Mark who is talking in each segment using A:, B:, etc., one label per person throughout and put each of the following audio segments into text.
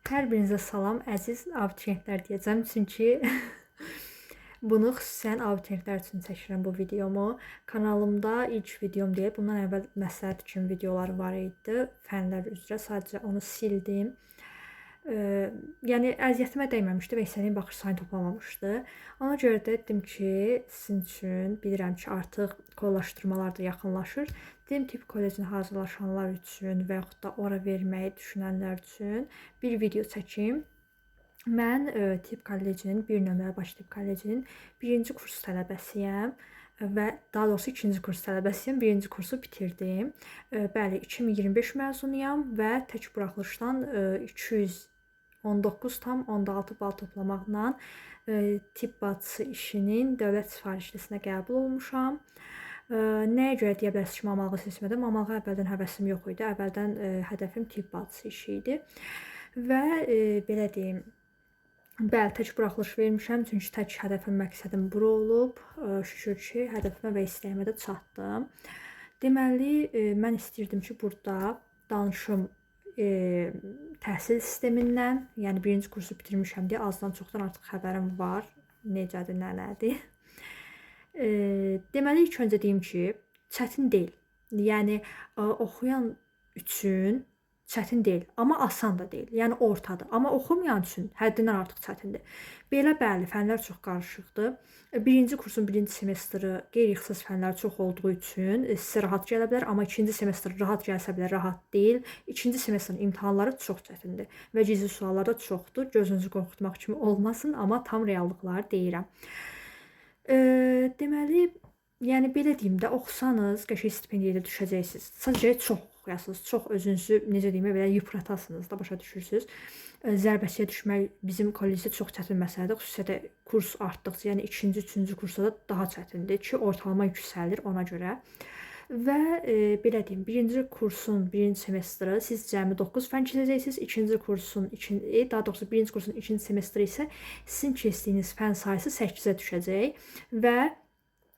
A: Hər birinizə salam, əziz abituriyentlər deyəcəm, çünki bunu xüsusən abituriyentlər üçün çəkirəm bu videomu. Kanalımda ilk videom deyil, bundan əvvəl məsləhət üçün videolar var idi, fənlər üzrə, sadəcə onu sildim. Yəni əziyyətimə dəyməmişdi və istədiyim baxış sayını toplamamışdı. Ona görə də dedim ki, sizin üçün bilirəm ki, artıq kollaşdırmalar da yaxınlaşır. Dedim tip kollecinə hazırlaşanlar üçün və yaxud da ora verməyi düşünənlər üçün bir video çəkim. Mən tip kollecinin, 1 nömrə baş tip kollecinin 1-ci kurs tələbəsiyəm və daha doğrusu 2-ci kurs tələbəsiyəm. 1-ci kursu bitirdim. Bəli, 2025 məzunuyam və tək buraxılışdan 219,6 bal toplamaqla tip bacısı işinin dövlət sifarişlisinə qəbul olmuşam. Nəyə görə deyə bilərsiniz ki, mamalığı seçmədim? Mamalığa əvvəldən həvəsim yox idi. Əvvəldən hədəfim tip bacısı işi idi. Və belə deyim, bəli, tək buraxılış vermişəm, çünki tək hədəfim, məqsədim bura olub. Şükür ki, hədəfimə və istəyimə də çatdım. Deməli, mən istəyirdim ki, burada danışım təhsil sistemindən, yəni 1-ci kursu bitirmişəm deyə azdan çoxdan artıq xəbərim var. Necədir, nədir? Deməli, ilk öncə deyim ki, çətin deyil. Yəni, oxuyan üçün çətin deyil, amma asan da deyil. Yəni ortadır. Amma oxumayan üçün həddindən artıq çətindir. Belə bəli, fənlər çox qarışıqdır. 1-ci kursun 1-ci semestri qeyri-ixtisas fənlər çox olduğu üçün sizə rahat gələ bilər, amma 2-ci semestr rahat gəlsə belə rahat deyil. 2-ci semestrin imtahanları çox çətindir və gizli suallar da çoxdur. Gözünüzü qorxutmaq kimi olmasın, amma tam reallıqları deyirəm. Deməli, yəni belə deyim də, oxusanız qəşəng stipendiyaya düşəcəksiniz. Sadəcə çox oxuyasınız, çox özünüzü, necə deyim, belə yıpratasınız da, başa düşürsünüz. Zərbəçiyə düşmək bizim kollecdə çox çətin məsələdir. Xüsusilə də kurs artdıqca, yəni 2-ci, 3-cü kursda da daha çətindir ki, ortalama yüksəlir ona görə. Və belə deyim, 1-ci kursun 1-ci semestri siz cəmi 9 fən keçəcəksiniz. 2-ci kursun, daha doğrusu 1-ci kursun 2-ci semestri isə sizin keçdiyiniz fən sayısı 8-ə düşəcək və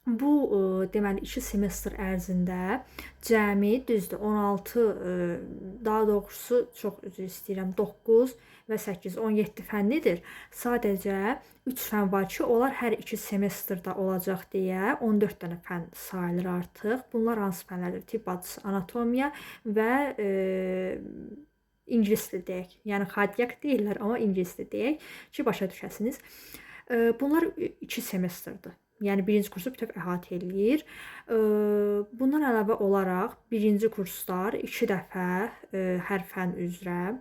A: bu deməli 2 semestr ərzində cəmi düzdür 16, daha doğrusu çox üzr istəyirəm, 9 və 8, 17 fənnidir. Sadəcə 3 fən var ki, onlar hər 2 semestrdə olacaq deyə 14 dənə fən sayılır artıq. Bunlar hansı fənlərdir? Tip bacısı, anatomiya və ingilis dili deyək. Yəni xadiyyək deyirlər, amma ingilis dili deyək ki, başa düşəsiniz. Bunlar 2 semestrdir. Yəni 1-ci kursu bütöv əhatə eləyir. Bundan əlavə olaraq 1-ci kurslar 2 dəfə hər fən üzrə,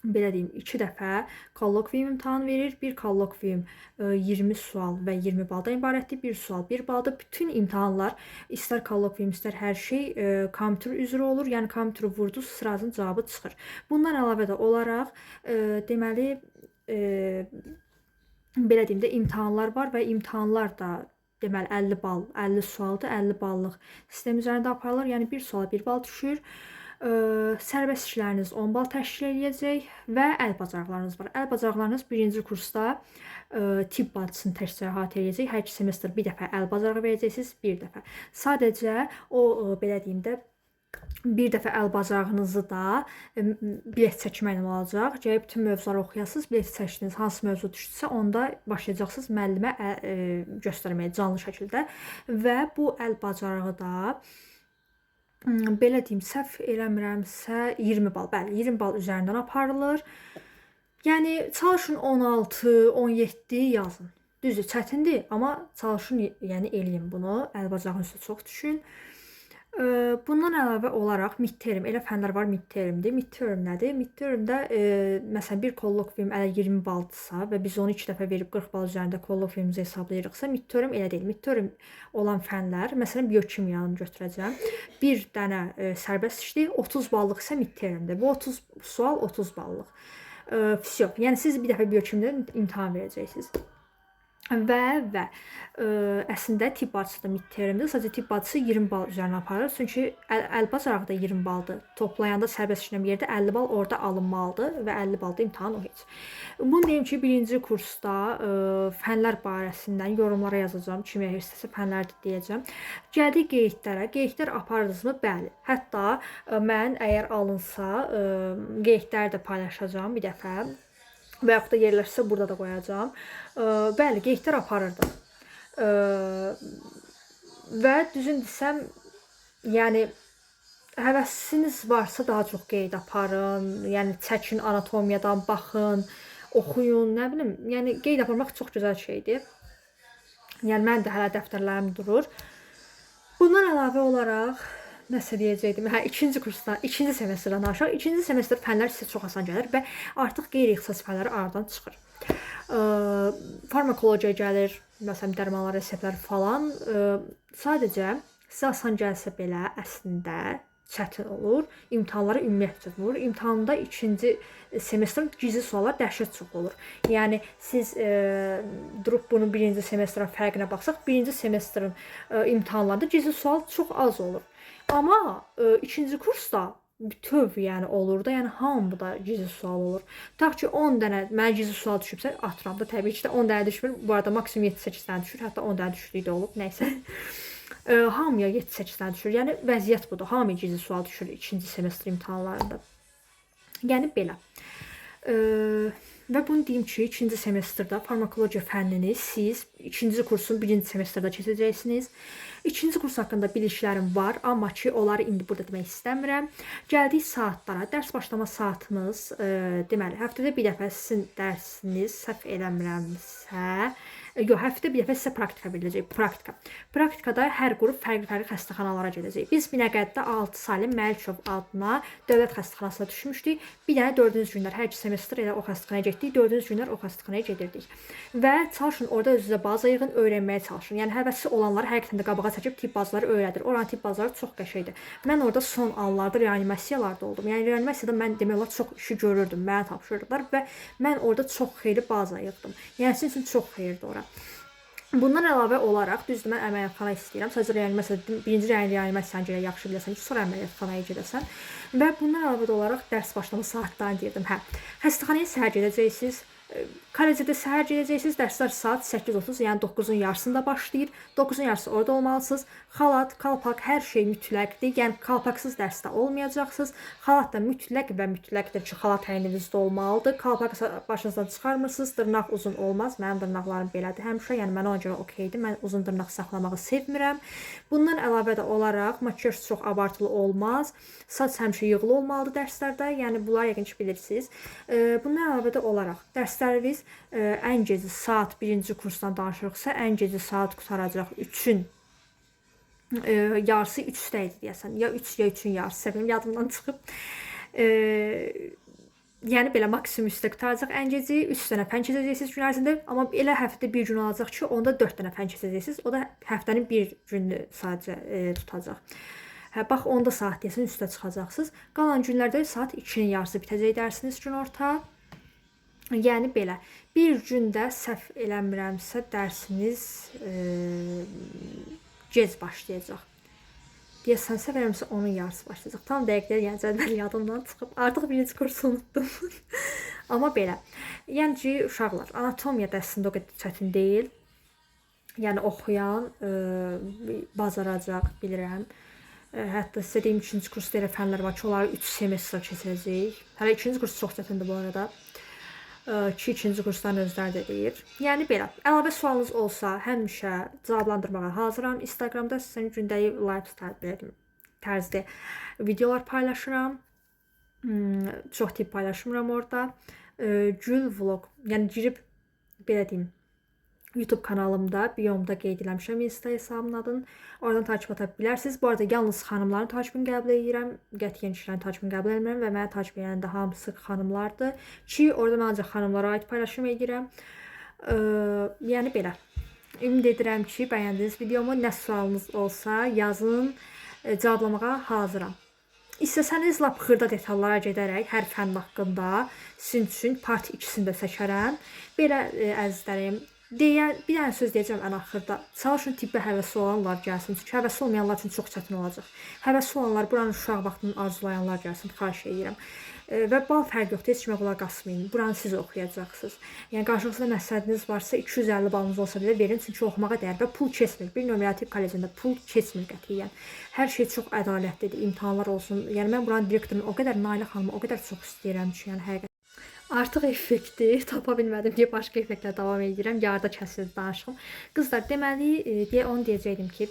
A: belə deyim, 2 dəfə kollokviyum imtahan verir. Bir kollokviyum 20 sual və 20 baldan ibarətdir. Bir sual 1 baldır. Bütün imtahanlar, istər kollokviyum, istər hər şey kompüter üzrə olur. Yəni kompüteri vurdunuz, sırazın cavabı çıxır. Bundan əlavə də olaraq deməli belə deyim də, imtahanlar var və imtahanlar da deməli 50 bal, 50 sualdır, 50 ballıq sistem üzərində aparılır. Yəni bir suala 1 bal düşür. Sərbəst işləriniz 10 bal təşkil edəcək və əl bacarıqlarınız var. Əl bacarıqlarınız 1-ci kursda tip bacısını təkcə əhatə edəcək. Hər 2 semestr bir dəfə əl bacarığı verəcəksiniz, bir dəfə. Sadəcə o belə deyim də, bir dəfə əl bacarığınızı da bilet çəkməklə olacaq. Gəlib bütün mövzuları oxuyasınız, bilet çəkdiniz, hansı mövzu düşdüsə, onda başlayacaqsınız müəllimə göstərməyə canlı şəkildə. Və bu əl bacarığı da belə deyim, səhv eləmirəmsə 20 bal, bəli, 20 bal üzərindən aparılır. Yəni çalışın 16, 17 yazın. Düzdür, çətindir, amma çalışın, yəni eləyin bunu. Əl bacarığın üstə çox düşün. Bundan əlavə olaraq midterm, elə fənlər var midtermdir. Midterm nədir? Midtermdə məsələn bir kollokviyum əgər 20 baldırsa və biz onu 2 dəfə verib 40 bal üzərində kollokviyumuzu hesablayırıqsa, midterm elə deyil. Midterm olan fənlər, məsələn biokimiyanı götürəcəm. Bir dənə sərbəst işdir, 30 ballıq isə midtermdir. Bu 30 sual 30 ballıq. Fisyo. Yəni siz bir dəfə biokimdən imtahan verəcəksiniz. və əslində tibb bacısı da midtermdir. Sadəcə tibb bacısı 20 bal üzərinə aparır. Çünki əl bacarığı da 20 baldır. Toplayanda sərbəst işləm yerdə 50 bal orada alınmalıdır və 50 balda imtahan o heç. Bunu deyim ki, birinci kursda fənlər barəsindən yorumlara yazacağam. Kim istəsə fənlər deyəcəm. Gəldik qeydlərə. Qeydlər apardınızmı? Bəli. Hətta mən əgər alınsa qeydləri də paylaşacağam bir dəfə. Və yaxud da yerləşsə burada da qoyacağam. Bəli, qeydlər aparırdım. Və düzün desəm, yəni həvəsiniz varsa daha çox qeyd aparın. Yəni çəkin, anatomiyadan baxın, oxuyun, nə bilim. Yəni qeyd aparmaq çox gözəl şeydir. Yəni mənim də hələ dəftərlərim durur. Bundan əlavə olaraq nəsə deyəcəkdim. Hə, ikinci kursdan, ikinci semestrdən danışaq. İkinci semestr fənlər sizə çox asan gəlir və artıq qeyri-ixtisas fənləri aradan çıxır. Farmakologiya gəlir, məsələn, dərmanlar, reseptlər falan. Sadəcə sizə asan gəlsə belə əslində çətin olur. İmtahanlara ümumiyyətlə çətin olur. İmtahanda ikinci semestrin gizli suallar dəhşət çox olur. Yəni siz durub bunun birinci semestrin fərqinə baxsaq, birinci semestrin imtahanlarında gizli sual çox az olur. Amma ikinci kursda bütöv yəni olur da, yəni hamıda gizli sual olur. Tutaq ki 10 dənə mənə gizli sual düşübsə, atıram da təbii ki də 10 dənə düşmür. Bu arada maksimum 7-8 dənə düşür, hətta 10 dənə düşdüyü də olub, nəysə. Hamıya 7-8 dənə düşür. Yəni vəziyyət budur. Hamıya gizli sual düşür ikinci semestr imtahanlarında. Yəni belə. Və bunu deyim ki, ikinci semestrdə farmakologiya fənnini siz ikinci kursun birinci semestrdə keçəcəksiniz. İkinci kurs haqqında biliklərim var, amma ki, onları indi burada demək istəmirəm. Gəldik saatlara. Dərs başlama saatımız, deməli, həftədə bir dəfə sizin dərsiniz, səhv eləmirəmsə, yox, həftədə bir dəfə sizə praktika veriləcək. Praktikada hər qrup fərqli-fərqli xəstəxanalara gedəcək. Biz Binəqədidə 6 Salim Məlikov adına dövlət xəstəxanasına düşmüşdük. Bir dənə 4-cü günlər hər iki semestr elə o xəstəxanaya getdik. 4-cü günlər o xəstəxanaya gedirdik. Və çalışın orada özünüzə baza yığın, öyrənməyə çalışın. Yəni həvəsi olanlar həqiqətən də qabağa çəkib tibb bazları öyrədir. Oranın tibb bazları çox qəşəngdir. Mən orada son anlarda reanimasiyalarda oldum. Yəni reanimasiyada mən demək olar çox işi görürdüm. Mənə tapşırdılar və mən orada çox xeyli baza yığdım. Yəni sizin üçün çox xeyirdir ora. Bundan əlavə olaraq, düzdür, mən əməliyyatxana istəyirəm. Sadəcə reanimasiya, birinci reanimasiyanı görə yaxşı biləsən ki, sonra əməliyyatxanaya gedəsən. Və bundan əlavə olaraq dərs başlama saatlarını deyirdim. Hə, xəstəxanaya səhər gedəcəksiniz. Kollecdə səhər gedəcəksiniz, dərslər saat 8:30, yəni 9-un yarısında başlayır. 9-un yarısı orada olmalısınız. Xalat, kalpak, hər şey mütləqdir. Yəni kalpaksız dərsdə olmayacaqsınız. Xalat da mütləq və mütləqdir ki, xalat əyninizdə olmalıdır. Kalpak başınızdan çıxarmırsınız, dırnaq uzun olmaz. Mənim dırnaqlarım belədir həmişə, yəni mənə ona görə okeydir. Mən uzun dırnaq saxlamağı sevmirəm. Bundan əlavə də olaraq makiyaj çox abartılı olmaz. Saç həmişə yığılı olmalıdır dərslərdə. Yəni bunlar yəqin ki bilirsiniz. Bundan əlavə də olaraq dərsləriniz ən gecə saat 1-ci kursdan danışırıqsa, ən gecə saat qutaracaq 3-ün yarısı 3-də idi deyəsən. Ya 3 ya 3-ün yarısı, səbəbim yadımdan çıxıb. Yəni belə maksimum 3-də qutaracaq ən gecə, 3 dənə fən keçəcəksiniz gün ərzində, amma elə həftədə bir gün olacaq ki, onda 4 dənə fən keçəcəksiniz. O da həftənin bir gününü sadəcə tutacaq. Hə, bax onda saat deyəsən 3-də çıxacaqsınız. Qalan günlərdə saat 2-nin yarısı bitəcək dərsiniz gün orta. Yəni belə, bir gündə səhv eləmirəmsə dərsiniz gec başlayacaq. Deyəsən səhv eləmirəmsə onun yarısı başlayacaq. Tam dəqiqlər, yəni cədvəl yadımdan çıxıb. Artıq birinci kursu unutdum. Amma belə. Yəni ki, uşaqlar, anatomiya da əslində o qədər çətin deyil. Yəni oxuyan bacaracaq, bilirəm. Hətta sizə deyim, 2-ci kursda elə fənlər var ki, onları 3 semestr keçirəcək. Hələ 2-ci kurs çox çətindir bu arada. Ki, 2-ci kursdan özləri də deyir. Yəni belə, əlavə sualınız olsa, həmişə cavablandırmağa hazıram. Instagramda sizin gündəlik lifestyle tərzdə videolar paylaşıram. Çox tip paylaşmıram orada. Gül vlog, yəni girib, belə deyim, YouTube kanalımda, biyomda qeyd eləmişəm Insta hesabımın adını. Oradan takip ata bilərsiniz. Bu arada yalnız xanımların takibini qəbul edirəm. Qətiyyən kişilərin takibini qəbul etmirəm və mənə takib edən də hamısı xanımlardır. Ki, orada mən ancaq xanımlara aid paylaşım edirəm. Yəni belə. Ümid edirəm ki, bəyəndiniz videomu. Nə sualınız olsa yazın, cavablamağa hazıram. İstəsəniz lap xırda detallara gedərək hər fənn haqqında sizin üçün part 2-sini də çəkərəm. Belə əzizlərim, Bir dənə söz deyəcəm ən axırda. Çalışın tibbə həvəsi olanlar gəlsin. Çünki həvəsi olmayanlar üçün çox çətin olacaq. Həvəsi olanlar, buranın uşaq vaxtını arzulayanlar gəlsin, xahiş edirəm. Və bal fərqi yoxdur, heç kimə qulaq asmayın. Buranı siz oxuyacaqsınız. Yəni qarşınızda məsləhətiniz varsa 250 balınız olsa belə verin, çünki oxumağa dəyər və pul keçmir. Bir nömrəli tibb kollecində pul keçmir qətiyyən. Hər şey çox ədalətlidir, imtahanlar olsun. Yəni mən buranın direktorunu o qədər Nailə xanımı o qədər çox istəyirəm ki, yəni həqiqətən. Artıq effekti tapa bilmədim deyə başqa effektlə davam edirəm. Yarıda kəsildi danışığım. Qızlar, deməli, onu deyəcəkdim ki,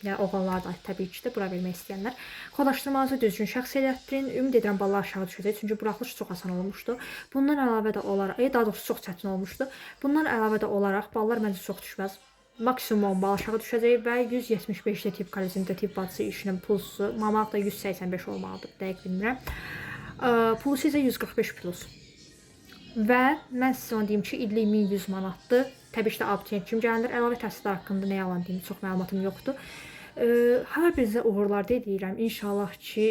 A: yəni oğlanlar da təbii ki də bura vermək istəyənlər kodlaşdırmanızı düzgün şəxs elətdirin. Ümid edirəm ballar aşağı düşəcək, çünki buraxılış çox asan olmuşdu. Bundan əlavə də olaraq, daha doğrusu çox çətin olmuşdu. Bundan əlavə də olaraq ballar məncə çox düşməz. Maksimum 10 bal aşağı düşəcək və 175-də tibb kollecində tibb bacısı işinin pulsu, mamaq da 185 olmalıdır, dəqiq bilmirəm. Pulusu isə 145 plus. Və mən sizə onu deyim ki, illik 1100 manatdır. Təbii ki də abituriyent kimi gəlinir. Əlavə təhsillər haqqında nə yalan deyim, çox məlumatım yoxdur. Hər birinizə uğurlar diləyirəm. İnşallah ki,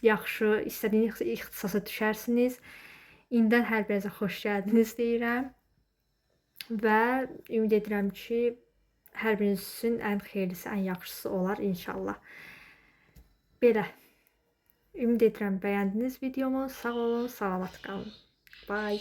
A: yaxşı, istədiyiniz ixtisasa düşərsiniz. İndən hər birinizə xoş gəldiniz deyirəm. Və ümid edirəm ki, hər biriniz üçün ən xeyirlisi, ən yaxşısı olar inşallah. Belə. Ümid edirəm bəyəndiniz videomu. Sağ olun, salamat qalın. Bye.